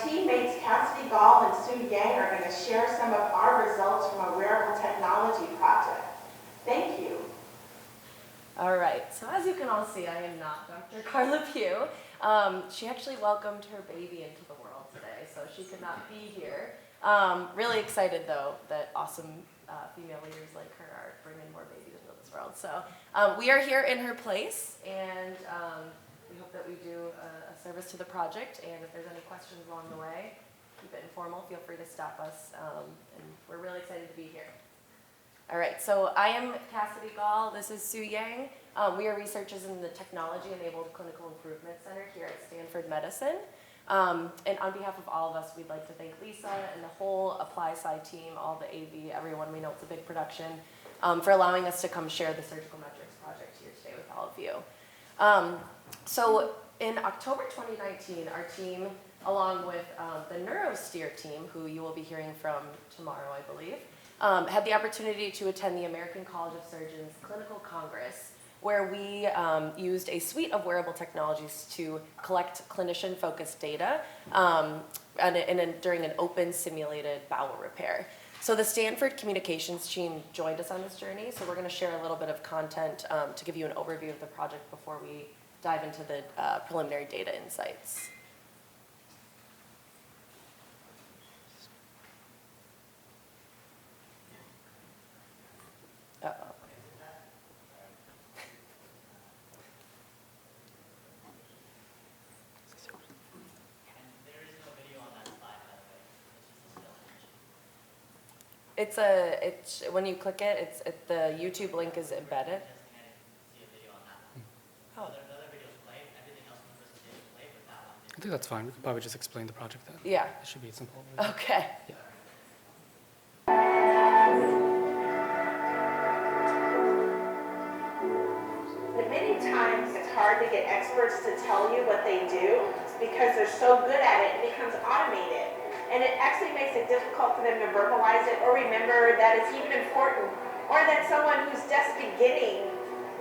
teammates Cassidy Gall and Sue Yang are going to share some of our results from a wearable technology project. Thank you. All right, so as you can all see, I am not Dr. Carla Pugh. She actually welcomed her baby into the world today, so she could not be here. Really excited, though, that awesome female leaders like her are bringing more babies into this world. So we are here in her place, and we hope that we do a service to the project. And if there's any questions along the way, keep it informal. Feel free to stop us, and we're really excited to be here. All right, so I am Cassidy Gall. This is Sue Yang. We are researchers in the Technology-Enabled Clinical Improvement Center here at Stanford Medicine. And on behalf of all of us, we'd like to thank Lisa and the whole ApplySci team, all the AV, everyone. We know it's a big production, for allowing us to come share the Surgical Metrics project here today with all of you. So in October 2019, our team, along with the Neurosteer team, who you will be hearing from tomorrow, I believe, had the opportunity to attend the American College of Surgeons Clinical Congress, where we used a suite of wearable technologies to collect clinician-focused data during an open simulated bowel repair. So the Stanford communications team joined us on this journey, so we're going to share a little bit of content to give you an overview of the project before we dive into the preliminary data insights. Uh-oh. It's when you click it, the YouTube link is embedded. Oh. I think that's fine. We could probably just explain the project then. Yeah. It should be simple. Okay. Yeah. Many times it's hard to get experts to tell you what they do because they're so good at it, it becomes automated. And it actually makes it difficult for them to verbalize it or remember that it's even important, or that someone who's just beginning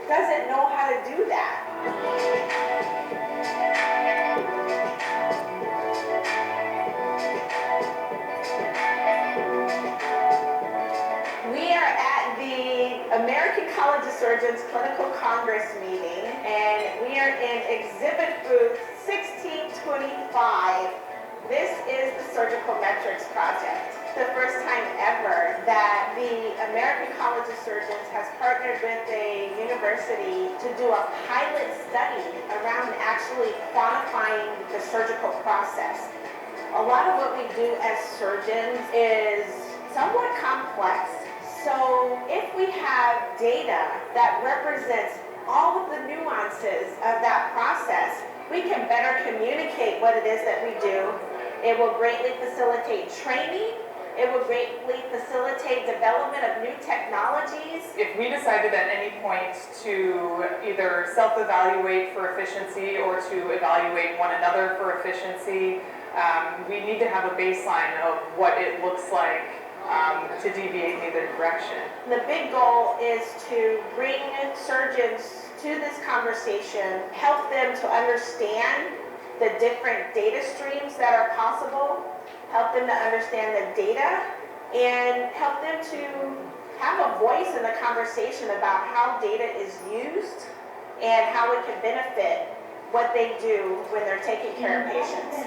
doesn't know how to do that. We are at the American College of Surgeons Clinical Congress meeting, and we are in exhibit booth 1625. This is the Surgical Metrics Project. The first time ever that the American College of Surgeons has partnered with a university to do a pilot study around actually quantifying the surgical process. A lot of what we do as surgeons is somewhat complex. So if we have data that represents all of the nuances of that process, we can better communicate what it is that we do. It will greatly facilitate training. It will greatly facilitate development of new technologies. If we decided at any point to either self-evaluate for efficiency or to evaluate one another for efficiency, we need to have a baseline of what it looks like to deviate in either direction. The big goal is to bring surgeons to this conversation, help them to understand the different data streams that are possible, help them to understand the data, and help them to have a voice in the conversation about how data is used and how it can benefit what they do when they're taking care of patients.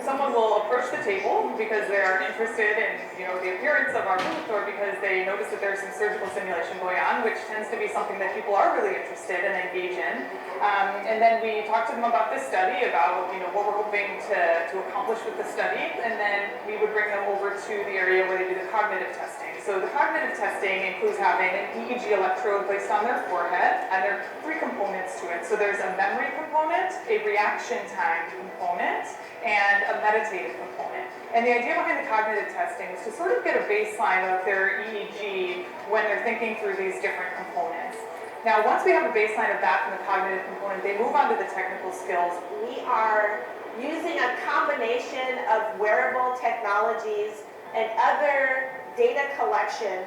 Someone will approach the table because they are interested in, the appearance of our booth, or because they notice that there's some surgical simulation going on, which tends to be something that people are really interested and engage in. And then we talk to them about this study, about what we're hoping to accomplish with the study, and then we would bring them over to the area where they do the cognitive testing. So the cognitive testing includes having an EEG electrode placed on their forehead, and there are 3 components to it. So there's a memory component, a reaction time component, and a meditative component. And the idea behind the cognitive testing is to sort of get a baseline of their EEG when they're thinking through these different components. Now, once we have a baseline of that from the cognitive component, they move on to the technical skills. We are using a combination of wearable technologies and other data collection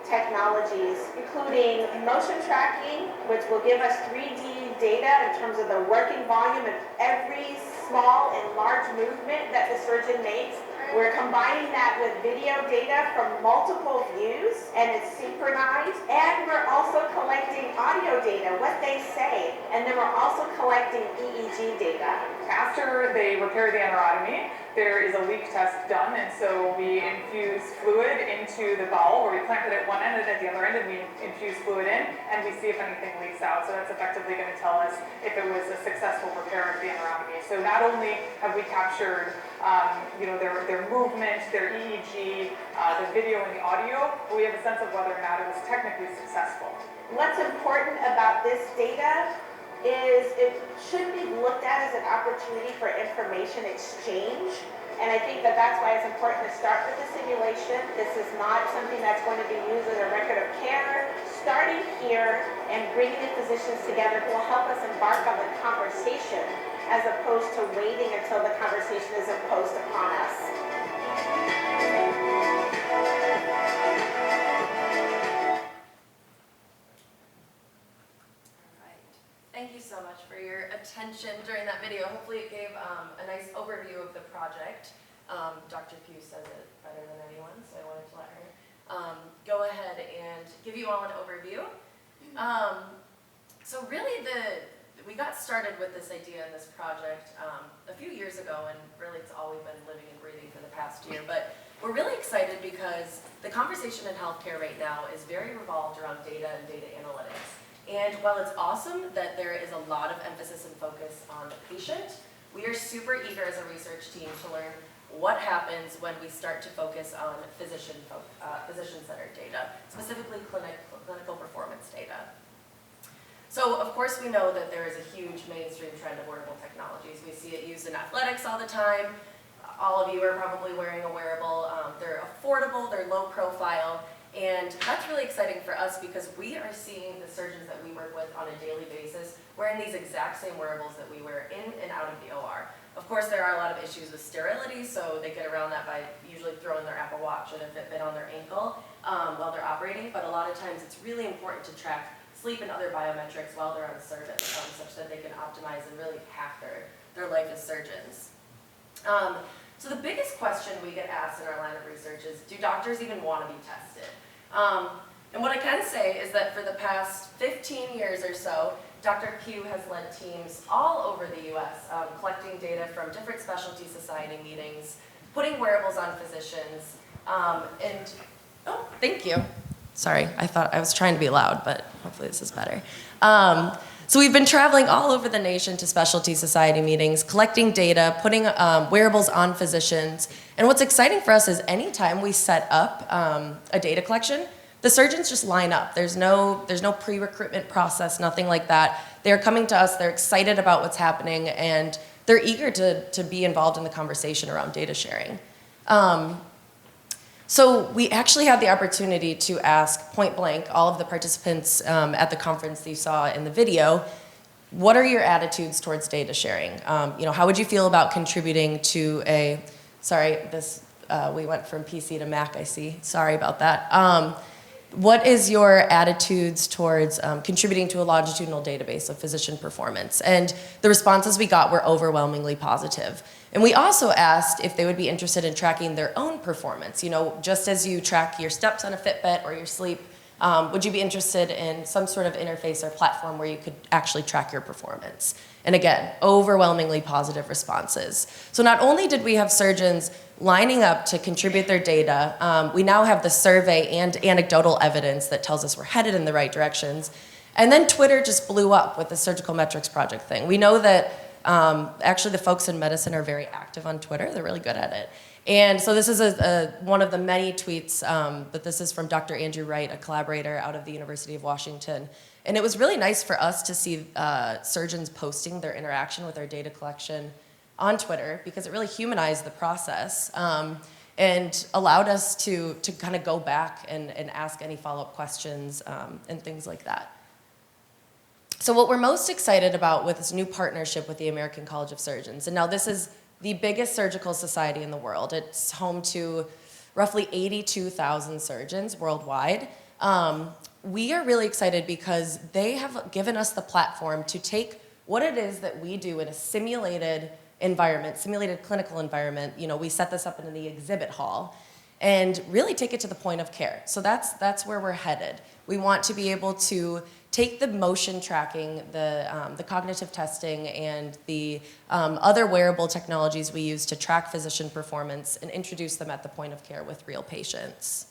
technologies, including motion tracking, which will give us 3D data in terms of the working volume of every small and large movement that the surgeon makes. We're combining that with video data from multiple views, and it's synchronized. And we're also collecting audio data, what they say. And then we're also collecting EEG data. After they repair the aneurysm, there is a leak test done, and so we infuse fluid into the bowel, or we clamp it at one end and at the other end, and we infuse fluid in, and we see if anything leaks out. So that's effectively going to tell us if it was a successful repair of the aneurysm. So not only have we captured their movement, their EEG, the video and the audio, but we have a sense of whether or not it was technically successful. What's important about this data is it should be looked at as an opportunity for information exchange. And I think that that's why it's important to start with the simulation. This is not something that's going to be used as a record of care. Starting here and bringing the physicians together will help us embark on the conversation as opposed to waiting until the conversation is imposed upon us. Thank you so much for your attention during that video. Hopefully it gave a nice overview of the project. Dr. Pugh says it better than anyone, so I wanted to let her go ahead and give you all an overview. So really we got started with this idea and this project a few years ago, and really it's all we've been living and breathing for the past year. But we're really excited because the conversation in healthcare right now is very revolved around data and data analytics. And while it's awesome that there is a lot of emphasis and focus on the patient, we are super eager as a research team to learn what happens when we start to focus on physician-centered data, specifically clinical performance data. So of course we know that there is a huge mainstream trend of wearable technologies. We see it used in athletics all the time. All of you are probably wearing a wearable. They're affordable, they're low profile, and that's really exciting for us because we are seeing the surgeons that we work with on a daily basis wearing these exact same wearables that we wear in and out of the OR. Of course, there are a lot of issues with sterility, so they get around that by usually throwing their Apple Watch and a Fitbit on their ankle while they're operating, but a lot of times it's really important to track sleep and other biometrics while they're on service such that they can optimize and really hack their life as surgeons. So the biggest question we get asked in our line of research is, do doctors even want to be tested? And what I can say is that for the past 15 years or so, Dr. Pugh has led teams all over the US, collecting data from different specialty society meetings, putting wearables on physicians, oh, thank you. Sorry, I thought I was trying to be loud, but hopefully this is better. So we've been traveling all over the nation to specialty society meetings, collecting data, putting wearables on physicians. And what's exciting for us is anytime we set up a data collection, the surgeons just line up. There's no pre-recruitment process, nothing like that. They're coming to us, they're excited about what's happening, and they're eager to be involved in the conversation around data sharing. So we actually had the opportunity to ask point blank all of the participants at the conference that you saw in the video, what are your attitudes towards data sharing? How would you feel about contributing to we went from PC to Mac, I see. Sorry about that. What is your attitudes towards contributing to a longitudinal database of physician performance? And the responses we got were overwhelmingly positive. And we also asked if they would be interested in tracking their own performance. Just as you track your steps on a Fitbit or your sleep, would you be interested in some sort of interface or platform where you could actually track your performance? And again, overwhelmingly positive responses. So not only did we have surgeons lining up to contribute their data, we now have the survey and anecdotal evidence that tells us we're headed in the right directions. And then Twitter just blew up with the surgical metrics project thing. We know that actually the folks in medicine are very active on Twitter. They're really good at it. And so this is one of the many tweets, but this is from Dr. Andrew Wright, a collaborator out of the University of Washington. And it was really nice for us to see surgeons posting their interaction with our data collection on Twitter because it really humanized the process and allowed us to kind of go back and ask any follow-up questions and things like that. So what we're most excited about with this new partnership with the American College of Surgeons, and now this is the biggest surgical society in the world. It's home to roughly 82,000 surgeons worldwide. We are really excited because they have given us the platform to take what it is that we do in a simulated environment, simulated clinical environment. We set this up in the exhibit hall and really take it to the point of care. So that's where we're headed. We want to be able to take the motion tracking, the cognitive testing, and the other wearable technologies we use to track physician performance and introduce them at the point of care with real patients.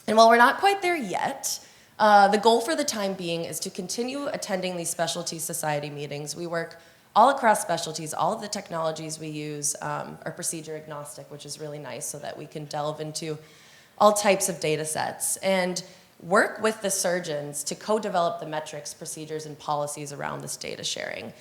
And while we're not quite there yet, the goal for the time being is to continue attending these specialty society meetings. We work all across specialties. All of the technologies we use are procedure agnostic, which is really nice so that we can delve into all types of data sets and work with the surgeons to co-develop the metrics, procedures, and policies around this data sharing.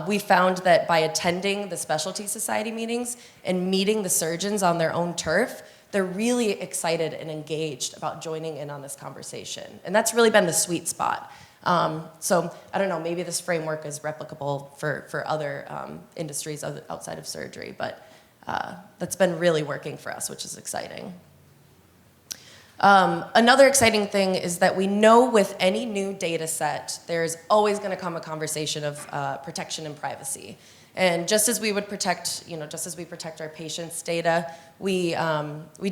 We found that by attending the specialty society meetings and meeting the surgeons on their own turf, they're really excited and engaged about joining in on this conversation. And that's really been the sweet spot. So I don't know, maybe this framework is replicable for other industries outside of surgery, but that's been really working for us, which is exciting. Another exciting thing is that we know with any new data set, there's always going to come a conversation of protection and privacy. And just as we would protect, just as we protect our patients' data, we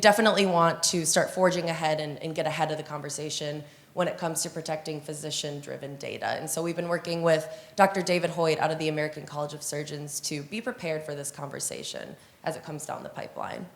definitely want to start forging ahead and get ahead of the conversation when it comes to protecting physician-driven data. And so we've been working with Dr. David Hoyt out of the American College of Surgeons to be prepared for this conversation as it comes down the pipeline.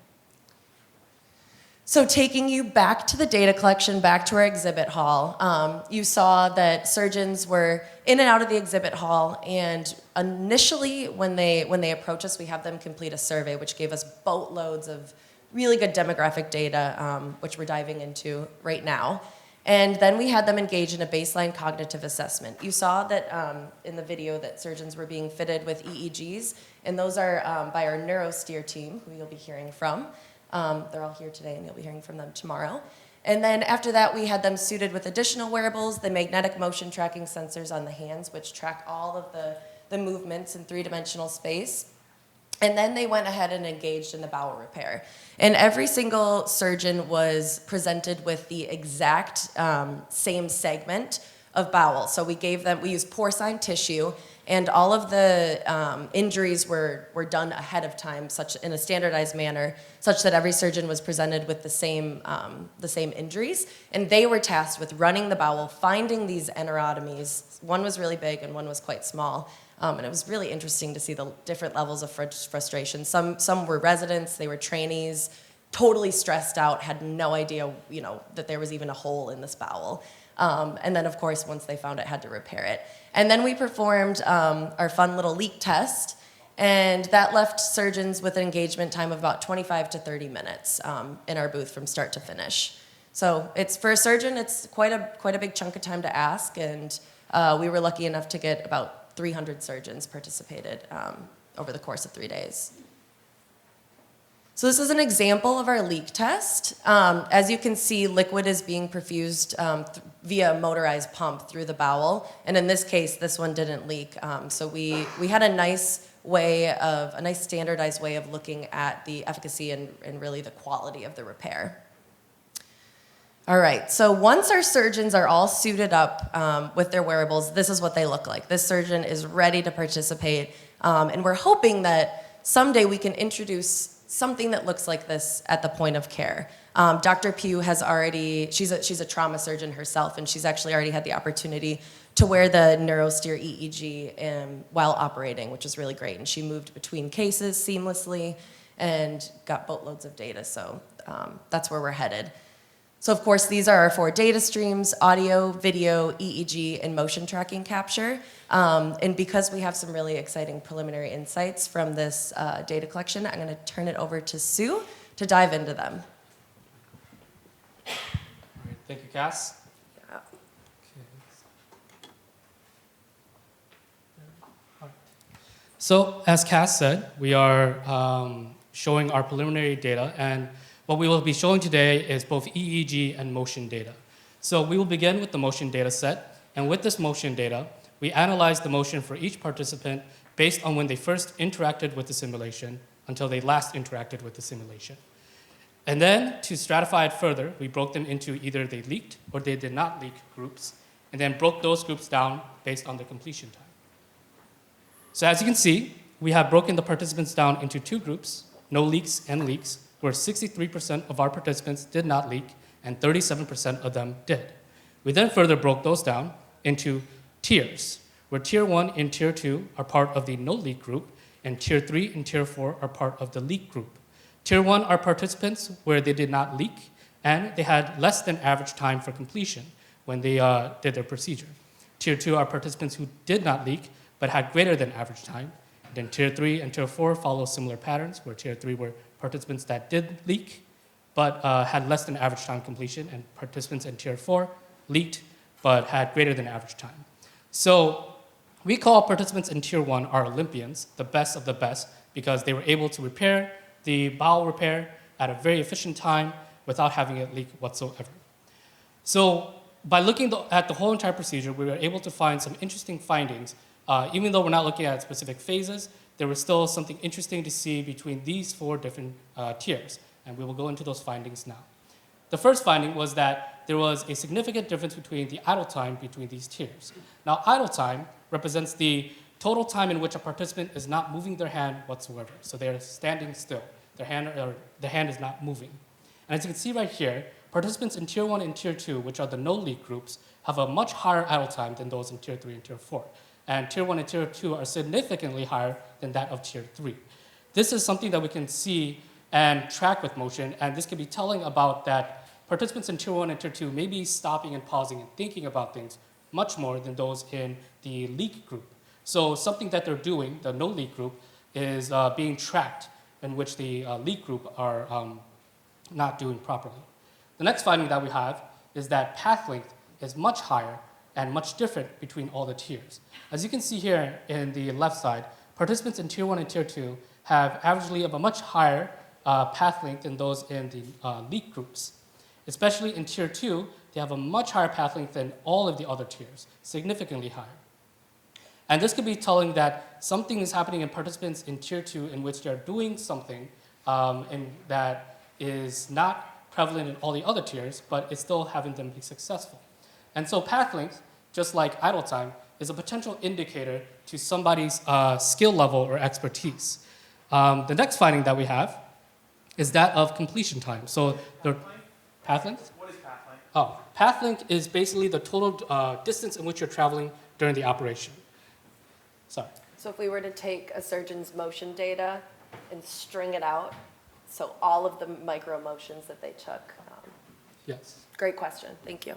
So taking you back to the data collection, back to our exhibit hall, you saw that surgeons were in and out of the exhibit hall, and initially when they approach us, we have them complete a survey, which gave us boatloads of really good demographic data, which we're diving into right now. And then we had them engage in a baseline cognitive assessment. You saw that in the video that surgeons were being fitted with EEGs, and those are by our NeuroSteer team, who you'll be hearing from. They're all here today, and you'll be hearing from them tomorrow. And then after that, we had them suited with additional wearables, the magnetic motion tracking sensors on the hands, which track all of the movements in three-dimensional space. And then they went ahead and engaged in the bowel repair. And every single surgeon was presented with the exact same segment of bowel. So we used porcine tissue, and all of the injuries were done ahead of time, in a standardized manner, such that every surgeon was presented with the same injuries. And they were tasked with running the bowel, finding these enterotomies. One was really big and one was quite small. And it was really interesting to see the different levels of frustration. Some were residents, they were trainees, totally stressed out, had no idea, that there was even a hole in this bowel. And then, of course, once they found it, had to repair it. And then we performed our fun little leak test, and that left surgeons with an engagement time of about 25 to 30 minutes in our booth from start to finish. So for a surgeon, it's quite a big chunk of time to ask, and we were lucky enough to get about 300 surgeons participated over the course of 3 days. So this is an example of our leak test. As you can see, liquid is being perfused via a motorized pump through the bowel. And in this case, this one didn't leak. So we had a nice standardized way of looking at the efficacy and really the quality of the repair. All right, so once our surgeons are all suited up with their wearables, this is what they look like. This surgeon is ready to participate, and we're hoping that someday we can introduce something that looks like this at the point of care. Dr. Pugh she's a trauma surgeon herself, and she's actually already had the opportunity to wear the NeuroSteer EEG while operating, which is really great. And she moved between cases seamlessly and got boatloads of data, so that's where we're headed. So of course, these are our 4 data streams: audio, video, EEG, and motion tracking capture. And because we have some really exciting preliminary insights from this data collection, I'm going to turn it over to Sue to dive into them. All right, thank you, Cass. Yeah. Okay. So as Cass said, we are showing our preliminary data, and what we will be showing today is both EEG and motion data. So we will begin with the motion data set, and with this motion data, we analyze the motion for each participant based on when they first interacted with the simulation until they last interacted with the simulation. And then to stratify it further, we broke them into either they leaked or they did not leak groups, and then broke those groups down based on their completion time. So as you can see, we have broken the participants down into two groups, no leaks and leaks, where 63% of our participants did not leak and 37% of them did. We then further broke those down into tiers, where tier 1 and tier 2 are part of the no leak group, and tier 3 and tier 4 are part of the leak group. Tier 1 are participants where they did not leak, and they had less than average time for completion when they did their procedure. Tier 2 are participants who did not leak, but had greater than average time. Then tier 3 and tier 4 follow similar patterns, where tier 3 were participants that did leak, but had less than average time completion, and participants in tier 4 leaked, but had greater than average time. So we call participants in tier 1 our Olympians, the best of the best, because they were able to repair the bowel repair at a very efficient time without having it leak whatsoever. So by looking at the whole entire procedure, we were able to find some interesting findings. Even though we're not looking at specific phases, there was still something interesting to see between these 4 different tiers, and we will go into those findings now. The first finding was that there was a significant difference between the idle time between these tiers. Now, idle time represents the total time in which a participant is not moving their hand whatsoever. So they're standing still. The hand is not moving. And as you can see right here, participants in tier 1 and tier 2, which are the no leak groups, have a much higher idle time than those in tier 3 and tier 4. And tier 1 and tier 2 are significantly higher than that of tier 3. This is something that we can see and track with motion, and this can be telling about that participants in tier 1 and tier 2 may be stopping and pausing and thinking about things much more than those in the leak group. So something that they're doing, the no leak group, is being tracked, in which the leak group are not doing properly. The next finding that we have is that path length is much higher and much different between all the tiers. As you can see here in the left side, participants in tier 1 and tier 2 have averagely of a much higher path length than those in the leak groups. Especially in tier 2, they have a much higher path length than all of the other tiers, significantly higher. And this could be telling that something is happening in participants in tier 2 in which they're doing something and that is not prevalent in all the other tiers, but it's still having them be successful. And so path length, just like idle time, is a potential indicator to somebody's skill level or expertise. The next finding that we have is that of completion time. So the path length? What is path length? Oh, path length is basically the total distance in which you're traveling during the operation. Sorry. So if we were to take a surgeon's motion data and string it out, so all of the micro motions that they took. Yes. Great question, thank you.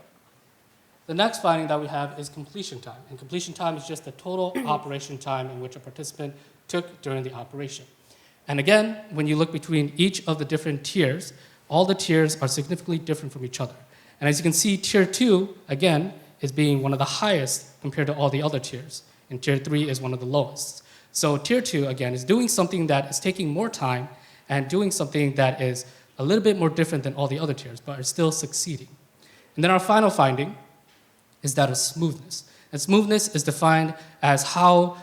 The next finding that we have is completion time. And completion time is just the total operation time in which a participant took during the operation. And again, when you look between each of the different tiers, all the tiers are significantly different from each other. And as you can see, tier 2, again, is being one of the highest compared to all the other tiers. And tier 3 is one of the lowest. So tier 2, again, is doing something that is taking more time and doing something that is a little bit more different than all the other tiers, but are still succeeding. And then our final finding is that of smoothness. And smoothness is defined as how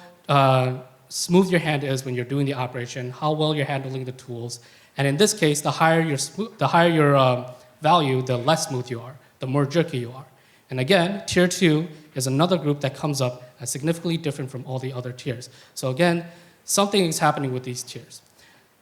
smooth your hand is when you're doing the operation, how well you're handling the tools. And in this case, the higher your value, the less smooth you are, the more jerky you are. And again, tier 2 is another group that comes up as significantly different from all the other tiers. So again, something is happening with these tiers.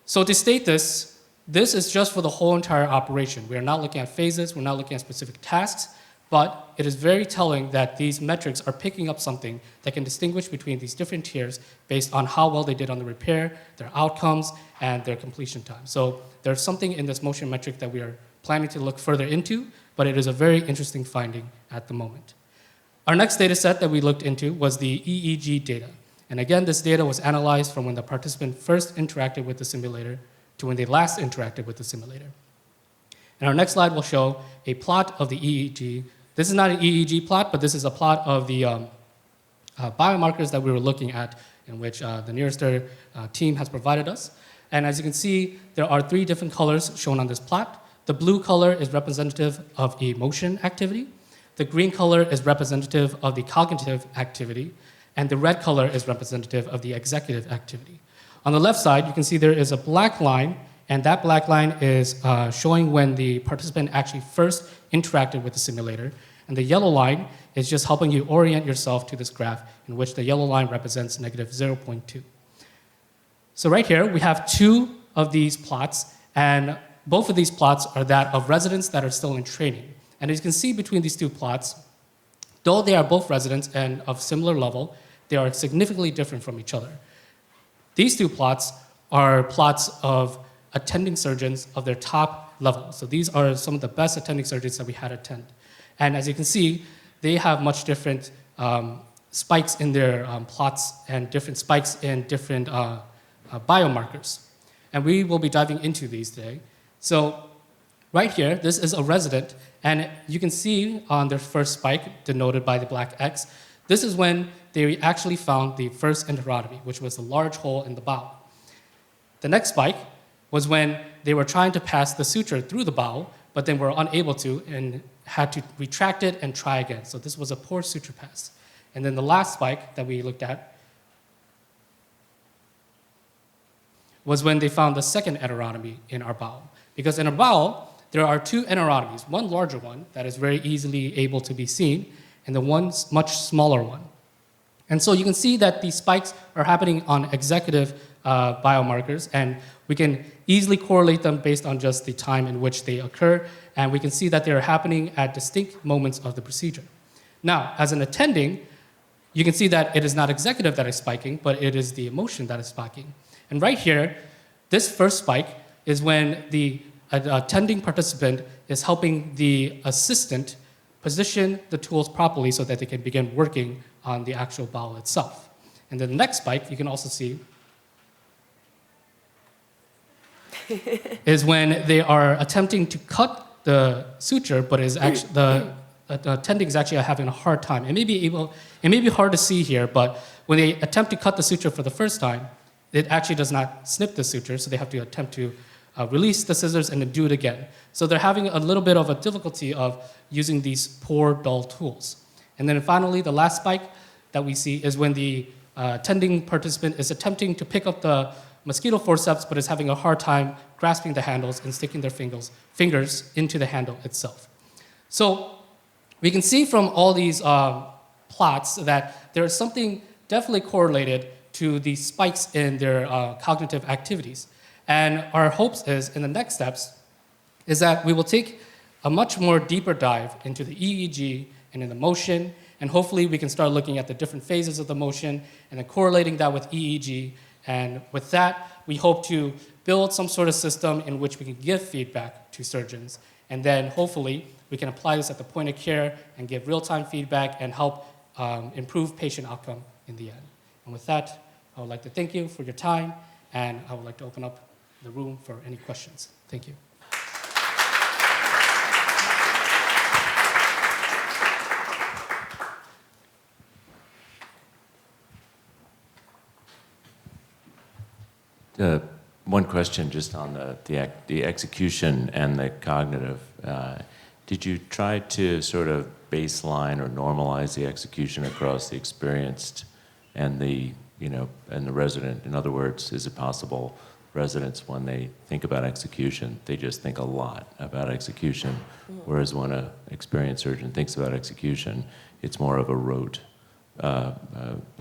So to state this, this is just for the whole entire operation. We are not looking at phases, we're not looking at specific tasks, but it is very telling that these metrics are picking up something that can distinguish between these different tiers based on how well they did on the repair, their outcomes, and their completion time. So there's something in this motion metric that we are planning to look further into, but it is a very interesting finding at the moment. Our next data set that we looked into was the EEG data. And again, this data was analyzed from when the participant first interacted with the simulator to when they last interacted with the simulator. And our next slide will show a plot of the EEG. This is not an EEG plot, but this is a plot of the biomarkers that we were looking at, in which the Neurotech team has provided us. And as you can see, there are 3 different colors shown on this plot. The blue color is representative of emotion activity. The green color is representative of the cognitive activity. And the red color is representative of the executive activity. On the left side, you can see there is a black line, and that black line is showing when the participant actually first interacted with the simulator. And the yellow line is just helping you orient yourself to this graph, in which the yellow line represents negative 0.2. So right here, we have two of these plots, and both of these plots are that of residents that are still in training. And as you can see between these two plots, though they are both residents and of similar level, they are significantly different from each other. These two plots are plots of attending surgeons of their top level. So these are some of the best attending surgeons that we had attend. And as you can see, they have much different spikes in their plots and different spikes in different biomarkers. And we will be diving into these today. So right here, this is a resident, and you can see on their first spike, denoted by the black X, this is when they actually found the first enterotomy, which was a large hole in the bowel. The next spike was when they were trying to pass the suture through the bowel, but then were unable to and had to retract it and try again. So this was a poor suture pass. And then the last spike that we looked at was when they found the second enterotomy in our bowel. Because in our bowel, there are two enterotomies, one larger one that is very easily able to be seen, and the one much smaller one. And so you can see that these spikes are happening on executive biomarkers, and we can easily correlate them based on just the time in which they occur, and we can see that they are happening at distinct moments of the procedure. Now, as an attending, you can see that it is not executive that is spiking, but it is the emotion that is spiking. And right here, this first spike is when the attending participant is helping the assistant position the tools properly so that they can begin working on the actual bowel itself. And then the next spike, you can also see, is when they are attempting to cut the suture, but is actually, the attending is actually having a hard time. It may be hard to see here, but when they attempt to cut the suture for the first time, it actually does not snip the suture, so they have to attempt to release the scissors and then do it again. So they're having a little bit of a difficulty of using these poor, dull tools. And then finally, the last spike that we see is when the attending participant is attempting to pick up the mosquito forceps, but is having a hard time grasping the handles and sticking their fingers into the handle itself. So we can see from all these plots that there is something definitely correlated to the spikes in their cognitive activities. And our hopes is, in the next steps, is that we will take a much more deeper dive into the EEG and in the motion, and hopefully we can start looking at the different phases of the motion and then correlating that with EEG. And with that, we hope to build some sort of system in which we can give feedback to surgeons. And then hopefully we can apply this at the point of care and give real-time feedback and help improve patient outcome in the end. And with that, I would like to thank you for your time, and I would like to open up the room for any questions. Thank you. One question just on the execution and the cognitive. Did you try to sort of baseline or normalize the execution across the experienced and the resident? In other words, is it possible residents, when they think about execution, they just think a lot about execution, whereas when an experienced surgeon thinks about execution, it's more of a rote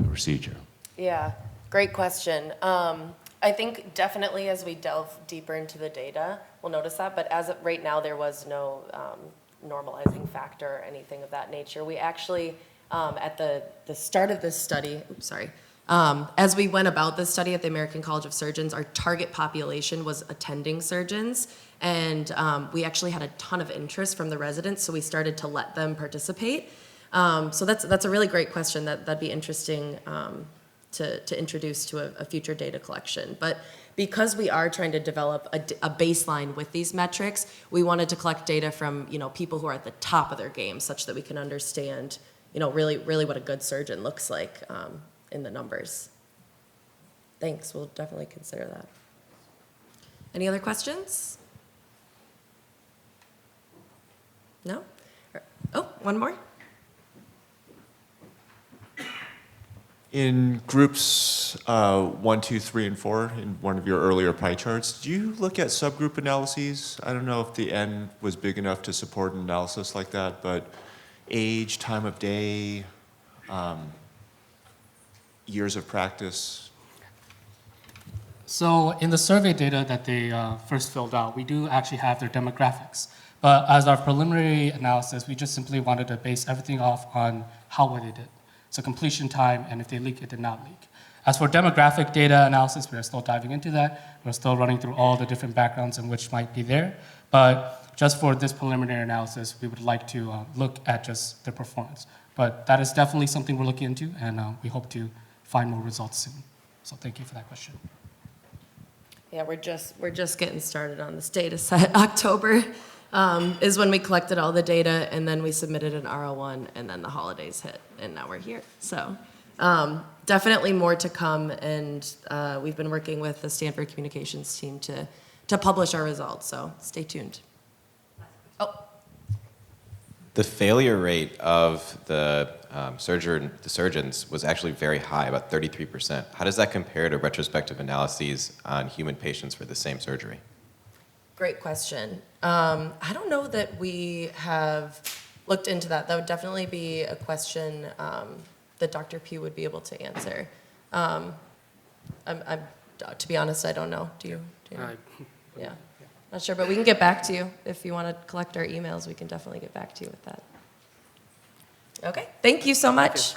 procedure? Yeah, great question. I think definitely as we delve deeper into the data, we'll notice that, but as of right now, there was no normalizing factor or anything of that nature. We actually, at the start of this study, as we went about this study at the American College of Surgeons, our target population was attending surgeons, and we actually had a ton of interest from the residents, so we started to let them participate. So that's a really great question. That'd be interesting to introduce to a future data collection. But because we are trying to develop a baseline with these metrics, we wanted to collect data from people who are at the top of their game, such that we can understand really what a good surgeon looks like in the numbers. Thanks, we'll definitely consider that. Any other questions? No? Oh, one more. In groups 1, 2, 3, and 4, in one of your earlier pie charts, do you look at subgroup analyses? I don't know if the N was big enough to support an analysis like that, but age, time of day, years of practice. So in the survey data that they first filled out, we do actually have their demographics. But as our preliminary analysis, we just simply wanted to base everything off on how well they did. So completion time, and if they leak, it did not leak. As for demographic data analysis, we are still diving into that. We're still running through all the different backgrounds in which might be there. But just for this preliminary analysis, we would like to look at just their performance. But that is definitely something we're looking into, and we hope to find more results soon. So thank you for that question. Yeah, we're just getting started on this data set. October is when we collected all the data, and then we submitted an R01, and then the holidays hit, and now we're here. So definitely more to come, and we've been working with the Stanford communications team to publish our results, so stay tuned. Oh. The failure rate of the surgeons was actually very high, about 33%. How does that compare to retrospective analyses on human patients for the same surgery? Great question. I don't know that we have looked into that. That would definitely be a question that Dr. Pugh would be able to answer. To be honest, I don't know. Do you know? Yeah, not sure, but we can get back to you. If you want to collect our emails, we can definitely get back to you with that. Okay, thank you so much.